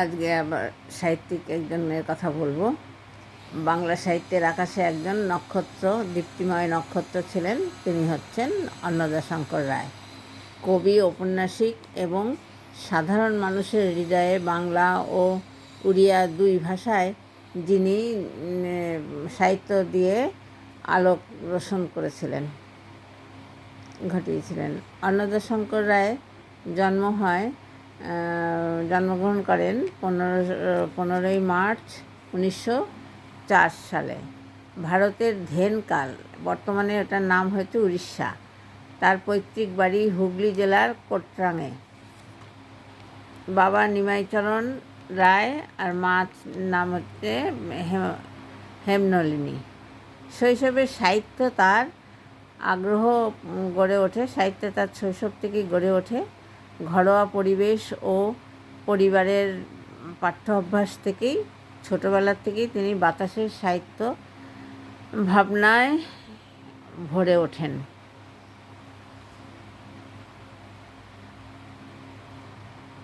আজকে আবার সাহিত্যিক একজন মেয়ের কথা বলবো। বাংলা সাহিত্যের আকাশে একজন নক্ষত্র, দীপ্তিময় নক্ষত্র ছিলেন। তিনি হচ্ছেন অন্নদাশঙ্কর রায়। কবি, ঔপন্যাসিক এবং সাধারণ মানুষের হৃদয়ে বাংলা ও উড়িয়া দুই ভাষায় যিনি সাহিত্য দিয়ে আলোক রোশন ঘটিয়েছিলেন। অন্নদাশঙ্কর রায় জন্মগ্রহণ করেন 15ই মার্চ 1904 সালে ভারতের ধেনকাল, বর্তমানে এটার নাম হচ্ছে উড়িষ্যা। তার পৈতৃক বাড়ি হুগলি জেলার কোট্রাঙে। বাবা নিমাইচরণ রায় আর মার নাম হচ্ছে হেমনলিনী। শৈশবে সাহিত্য তার আগ্রহ গড়ে ওঠে। সাহিত্যে তার শৈশব থেকেই গড়ে ওঠে। ঘরোয়া পরিবেশ ও পরিবারের পাঠ্য অভ্যাস থেকেই ছোটোবেলার থেকেই তিনি বাতাসের সাহিত্য ভাবনায় ভরে ওঠেন।